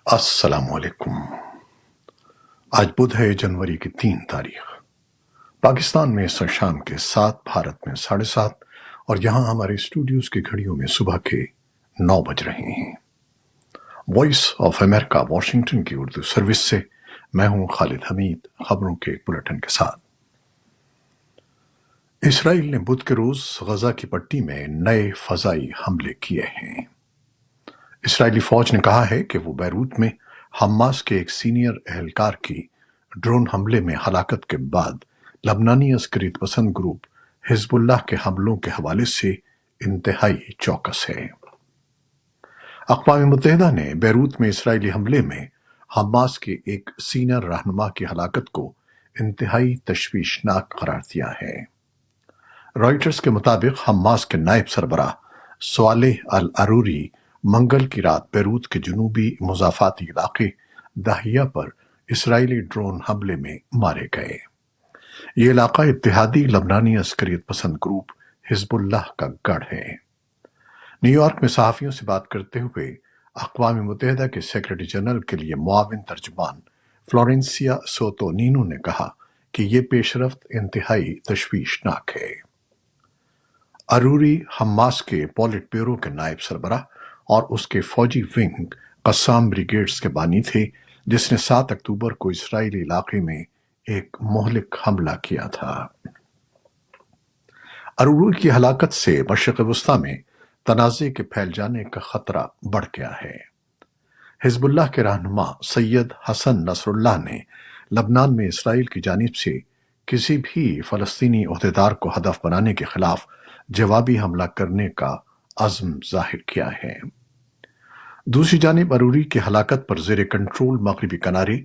السلام علیکم۔ آج بدھ ہے، جنوری کی 3 تاریخ۔ پاکستان میں اس وقت شام کے 7، بھارت میں 7:30 اور یہاں ہمارے اسٹوڈیوز کی گھڑیوں میں صبح کے 9 بج رہے ہیں۔ وائس آف امریکہ واشنگٹن کی اردو سروس سے میں ہوں خالد حمید، خبروں کے ایک بلٹن کے ساتھ۔ اسرائیل نے بدھ کے روز غزہ کی پٹی میں نئے فضائی حملے کیے ہیں۔ اسرائیلی فوج نے کہا ہے کہ وہ بیروت میں حماس کے ایک سینئر اہلکار کی ڈرون حملے میں ہلاکت کے بعد لبنانی عسکریت پسند گروپ حزب اللہ کے حملوں کے حوالے سے انتہائی چوکس ہے۔ اقوام متحدہ نے بیروت میں اسرائیلی حملے میں حماس کے ایک سینئر رہنما کی ہلاکت کو انتہائی تشویشناک قرار دیا ہے۔ رائٹرز کے مطابق حماس کے نائب سربراہ صالح العروری منگل کی رات بیروت کے جنوبی مضافاتی علاقے داہیہ پر اسرائیلی ڈرون حملے میں مارے گئے۔ یہ علاقہ اتحادی لبنانی عسکریت پسند گروپ حزب اللہ کا گڑھ ہے۔ نیو یارک میں صحافیوں سے بات کرتے ہوئے اقوام متحدہ کے سیکرٹری جنرل کے لیے معاون ترجمان فلورینسیا سوتو نے کہا کہ یہ پیش رفت انتہائی تشویشناک ہے۔ عروری حماس کے پولٹ بیورو کے نائب سربراہ اور اس کے فوجی ونگ قسام بریگیڈز کے بانی تھے، جس نے 7 اکتوبر کو اسرائیلی علاقے میں ایک مہلک حملہ کیا تھا۔ عروری کی ہلاکت سے مشرق وسطی میں تنازع کے پھیل جانے کا خطرہ بڑھ گیا ہے۔ حزب اللہ کے رہنما سید حسن نصر اللہ نے لبنان میں اسرائیل کی جانب سے کسی بھی فلسطینی عہدیدار کو ہدف بنانے کے خلاف جوابی حملہ کرنے کا عزم ظاہر کیا ہے۔ دوسری جانب عروری کی ہلاکت پر زیر کنٹرول مغربی کنارے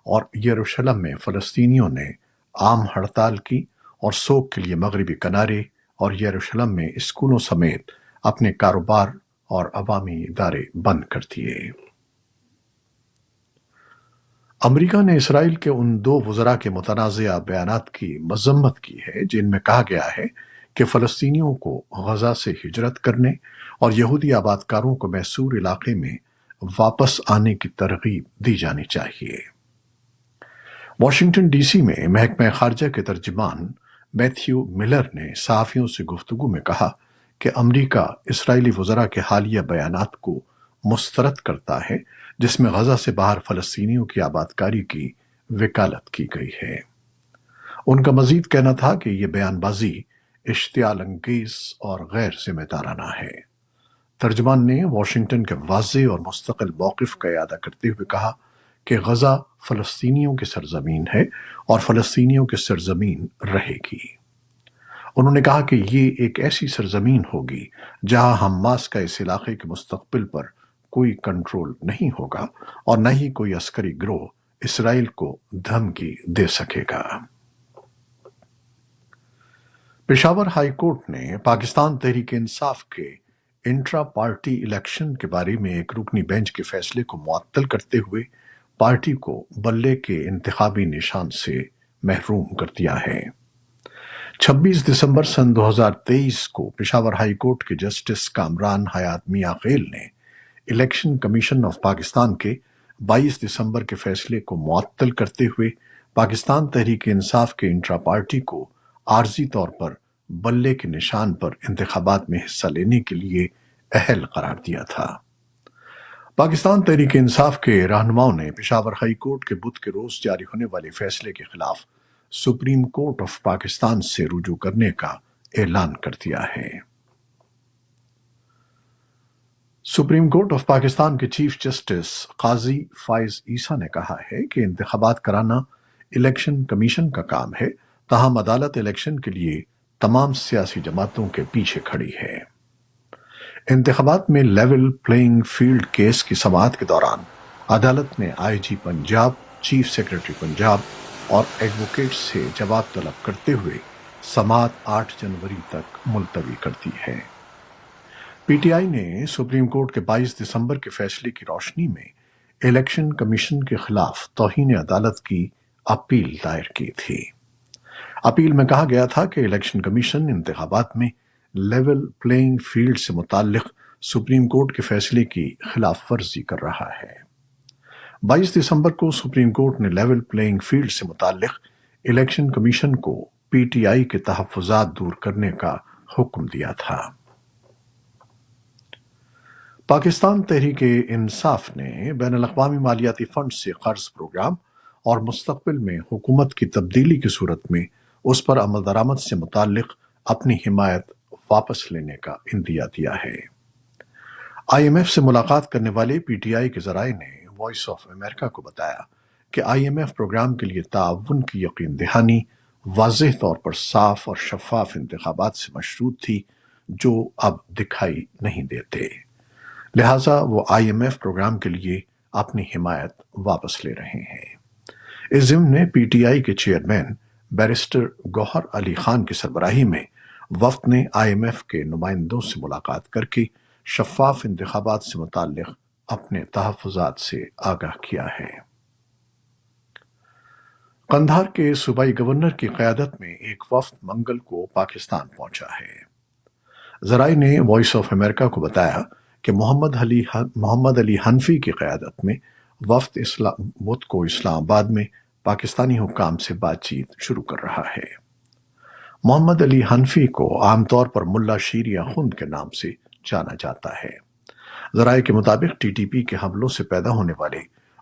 اور یروشلم میں فلسطینیوں نے عام ہڑتال کی اور سوگ کے لیے مغربی کنارے اور یروشلم میں اسکولوں سمیت اپنے کاروبار اور عوامی ادارے بند کر دیے۔ امریکہ نے اسرائیل کے ان 2 وزراء کے متنازعہ بیانات کی مذمت کی ہے جن میں کہا گیا ہے کہ فلسطینیوں کو غزہ سے ہجرت کرنے اور یہودی آبادکاروں کو محصور علاقے میں واپس آنے کی ترغیب دی جانی چاہیے۔ واشنگٹن ڈی سی میں محکمہ خارجہ کے ترجمان میتھیو ملر نے صحافیوں سے گفتگو میں کہا کہ امریکہ اسرائیلی وزراء کے حالیہ بیانات کو مسترد کرتا ہے جس میں غزہ سے باہر فلسطینیوں کی آبادکاری کی وکالت کی گئی ہے۔ ان کا مزید کہنا تھا کہ یہ بیان بازی اشتعال انگیز اور غیر ذمہ دارانہ ہے۔ ترجمان نے واشنگٹن کے واضح اور مستقل موقف کا اعادہ کرتے ہوئے کہا کہ غزہ فلسطینیوں کی سرزمین ہے اور فلسطینیوں کی سرزمین رہے گی۔ انہوں نے کہا کہ یہ ایک ایسی سرزمین ہوگی جہاں حماس کا اس علاقے کے مستقبل پر کوئی کنٹرول نہیں ہوگا اور نہ ہی کوئی عسکری گروہ اسرائیل کو دھمکی دے سکے گا۔ پشاور ہائی کورٹ نے پاکستان تحریک انصاف کے انٹرا پارٹی الیکشن کے بارے میں ایک رکنی بینچ کے فیصلے کو معطل کرتے ہوئے پارٹی کو بلے کے انتخابی نشان سے محروم کر دیا ہے۔ 26 دسمبر سن 2023 کو پشاور ہائی کورٹ کے جسٹس کامران حیات میاں خیل نے الیکشن کمیشن آف پاکستان کے 22 دسمبر کے فیصلے کو معطل کرتے ہوئے پاکستان تحریک انصاف کے انٹرا پارٹی کو عارضی طور پر بلے کے نشان پر انتخابات میں حصہ لینے کے لیے اہل قرار دیا تھا۔ پاکستان تحریک انصاف کے رہنماؤں نے پشاور ہائی کورٹ کے بدھ کے روز جاری ہونے والے فیصلے کے خلاف سپریم کورٹ آف پاکستان سے رجوع کرنے کا اعلان کر دیا ہے۔ سپریم کورٹ آف پاکستان کے چیف جسٹس قاضی فائز عیسیٰ نے کہا ہے کہ انتخابات کرانا الیکشن کمیشن کا کام ہے، تاہم عدالت الیکشن کے لیے تمام سیاسی جماعتوں کے پیچھے کھڑی ہے۔ انتخابات میں لیول پلینگ فیلڈ کیس کی سماعت کے دوران عدالت نے آئی جی پنجاب، چیف سیکرٹری پنجاب اور ایڈوکیٹ سے جواب طلب کرتے ہوئے سماعت 8 جنوری تک ملتوی کر دی ہے۔ پی ٹی آئی نے سپریم کورٹ کے 22 دسمبر کے فیصلے کی روشنی میں الیکشن کمیشن کے خلاف توہین عدالت کی اپیل دائر کی تھی۔ اپیل میں کہا گیا تھا کہ الیکشن کمیشن انتخابات میں لیول پلینگ فیلڈ سے متعلق سپریم کورٹ کے فیصلے کی خلاف ورزی کر رہا ہے۔ 22 दिसंबर को सुप्रीम कोर्ट ने लेवल प्लेइंग फील्ड से मुताल्लिक इलेक्शन कमीशन को पीटीआई के तहफ्फुज़ात दूर करने का हुक्म दिया था। पाकिस्तान तहरीक-ए-इंसाफ ने बैनुल-अक़वामी मालियाती फंड से कर्ज प्रोग्राम और मुस्तक़बिल में हुकूमत की तब्दीली की सूरत में उस पर अमल दरामद से मुताल्लिक अपनी हिमायत वापस लेने का इंदिया दिया है। IMF से मुलाकात करने वाले पीटीआई के ज़राए ने वॉइस ऑफ अमेरिका को बताया कि IMF प्रोग्राम के लिए ताउन की यकीन दहानी वाज़ेह तौर पर साफ और शफ़ाफ इंतखाबात से मशरूत थी, जो अब दिखाई नहीं देते। लिहाजा वो IMF प्रोग्राम के लिए अपनी हिमायत वापस ले रहे हैं। इस ज़िम्न में पीटीआई के चेयरमैन बैरिस्टर गौहर अली खान की सरबराही में वफ़द ने IMF के नुमाइंदों से मुलाकात करके शफ़ाफ इंतखाबात से मुताल्लिक अपने तहफ़्फ़ुज़ात से आगाह किया है। कंधार के सूबाई गवर्नर की क़यादत में एक वफ़द मंगल को पाकिस्तान पहुंचा है। ज़राए ने वॉइस ऑफ अमेरिका को बताया कि मोहम्मद अली हनफी की क़यादत में वफ़द बुध को इस्लामाबाद में पाकिस्तानी हुक्काम से बातचीत शुरू कर रहा है। मोहम्मद अली हनफी को आमतौर पर मुल्ला शीर या खुंद के नाम से जाना जाता है। ज़राए के मुताबिक टीटीपी के हमलों से पैदा होने वाले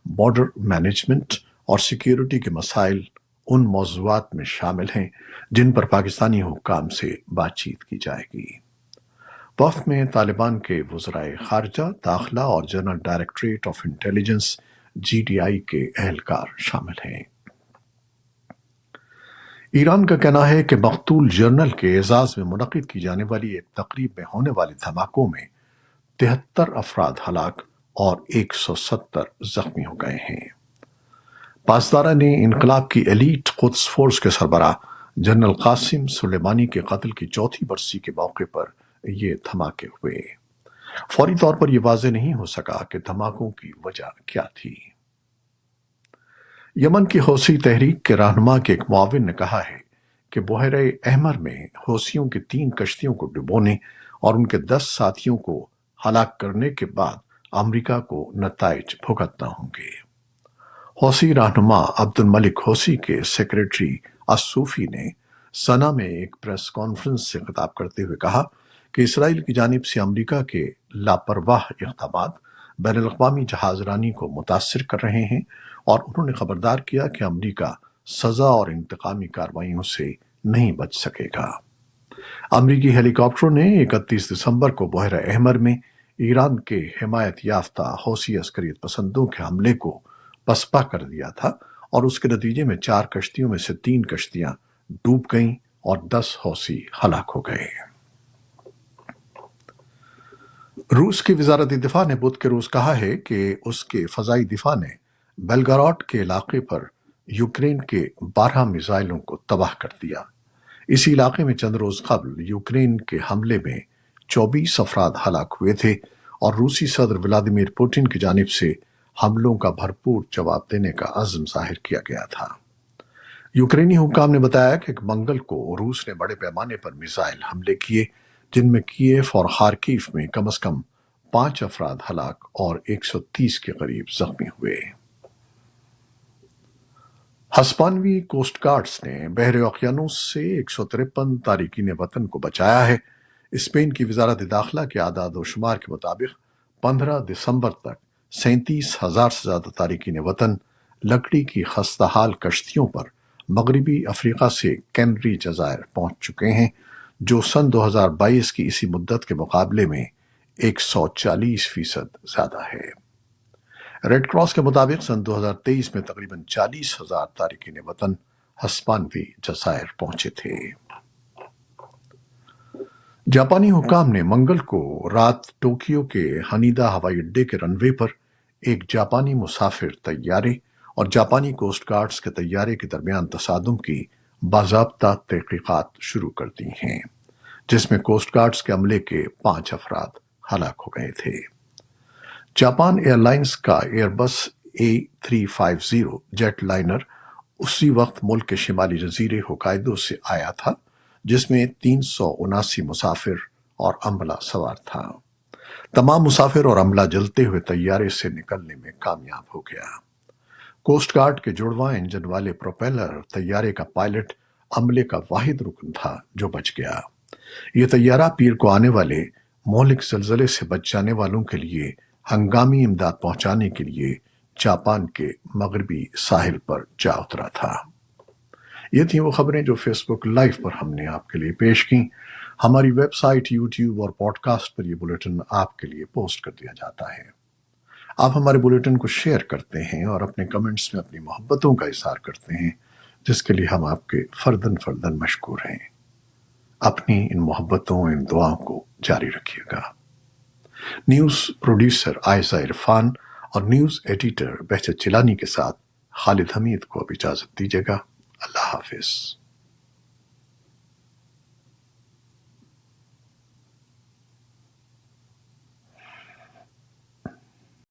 बॉर्डर मैनेजमेंट और सिक्योरिटी के मसाइल उन मौज़ूआत में शामिल हैं जिन पर पाकिस्तानी हुक्काम से बातचीत की जाएगी। वफ़द में तालिबान के वज़राए ख़ारजा, दाखिला और general directorate of intelligence GDI के अहलकार शामिल हैं। ईरान का कहना है कि मक़तूल जर्नल के एजाज़ में मुनक़िद की जाने वाली एक तक़रीब में होने वाले धमाकों में 73 अफराद हलाक और 170 ज़ख्मी हो गए हैं। पासदारा ने इनकलाब की एलीट क़ुद्स फोर्स के सरबराह जनरल कासिम सुलेमानी के कत्ल की चौथी बरसी के मौके पर ये धमाके हुए। फौरी तौर पर यह वाज़ेह नहीं हो सका कि धमाकों की वजह क्या थी। यमन की हौसी तहरीक के रहनुमा के एक मुआविन ने कहा है कि बहरे अहमर में हौसियों की 3 कश्तियों को डुबोने और उनके 10 साथियों को हलाक करने के बाद अमरीका को नताइज भुगतना होंगे। हौसी रहनुमा अब्दुल मलिक हौसी के सेक्रेटरी अस्सूफी ने सना में एक प्रेस कॉन्फ्रेंस से खिताब करते हुए कहा कि इसराइल की जानिब से अमरीका के लापरवाह इक़दामात बैनुल-अक़वामी जहाज़रानी को मुतासिर कर रहे हैं और उन्होंने खबरदार किया कि अमरीका सज़ा और इंतकामी कार्रवाइयों से नहीं बच सकेगा। अमरीकी हेलीकॉप्टरों ने 31 दिसंबर को बहरा अहमर में ईरान के हिमायत याफ्ता हौसी अस्करियत पसंदों के हमले को पसपा कर दिया था और उसके नतीजे में 4 कश्तियों में से 3 कश्तियां डूब गईं और 10 हौसी हलाक हो गए। रूस की वज़ारत दिफा ने बुध के रोज कहा है कि उसके फ़ज़ाई दिफा ने बेलगोरोड के इलाके पर यूक्रेन के 12 मिसाइलों को तबाह कर दिया। इसी इलाके में चंद रोज कबल यूक्रेन के हमले में 24 अफराद हलाक हुए थे और रूसी सदर व्लादिमीर पुतिन की जानिब से हमलों का भरपूर जवाब देने का अज़्म जाहिर किया गया था। यूक्रेनी हुक्काम ने बताया कि मंगल को रूस ने बड़े पैमाने पर मिसाइल हमले किए, जिनमें कीव और खार्किव में कम से कम 5 अफराद हलाक और 130 के करीब जख्मी हुए। हस्पानवी कोस्ट गार्ड्स ने बहरे ओकियानूस से 153 तारिकीन वतन को बचाया है। स्पेन की वज़ारत दाखिला के आदाद शुमार के मुताबिक 15 दिसंबर तक 37,000 से ज्यादा तारिकीन वतन लकड़ी की खस्ताहाल कश्तियों पर मगरबी अफ्रीका से कैनरी जज़ायर पहुंच चुके हैं, जो सन 2022 की इसी मुद्दत के मुकाबले में 140% ज्यादा है। रेड क्रॉस के मुताबिक सन 2023 में तकरीबन 40,000 तारिकीन वतन हस्पानवी जज़ायर पहुंचे थे। जापानी हुक्काम ने मंगल को रात टोक्यो के हनीदा हवाई अड्डे के रनवे पर एक जापानी मुसाफिर तैयारे और जापानी कोस्ट गार्ड्स के तैयारे के दरमियान तसादुम की बाज़ाब्ता तहकीकात शुरू कर दी हैं, जिसमें कोस्ट गार्ड्स के अमले के 5 अफराद हलाक हो गए थे। जापान एयरलाइंस का एयरबस A350 जेट लाइनर उसी वक्त मुल्क के शिमाली जजीरे होकाइदो से आया था, जिसमें 379 मुसाफिर और अमला सवार था। तमाम मुसाफिर और अमला जलते हुए तैयारे से निकलने में कामयाब हो गया। कोस्ट गार्ड के जुड़वां इंजन वाले प्रोपेलर तैयारे का पायलट अमले का वाहिद रुकन था जो बच गया। ये तैयारा पीर को आने वाले मौलिक ज़लज़ले से बच जाने वालों के लिए हंगामी इमदाद पहुंचाने के लिए जापान के मगरबी साहिल पर जा उतरा था। ये थी वो खबरें जो फेसबुक लाइव पर हमने आपके लिए पेश की। हमारी वेबसाइट, यूट्यूब और पॉडकास्ट पर ये बुलेटिन आपके लिए पोस्ट कर दिया जाता है। आप हमारे बुलेटिन को शेयर करते हैं और अपने कमेंट्स में अपनी मोहब्बतों का इजहार करते हैं, जिसके लिए हम आपके फर्दन फर्दन मशकूर हैं। अपनी इन मोहब्बतों, इन दुआओं को जारी रखिएगा। न्यूज़ प्रोड्यूसर आयशा इरफान और न्यूज़ एडिटर बहजत जिलानी के साथ खालिद हमीद को अब इजाज़त दीजिएगा। अल्लाह हाफिज।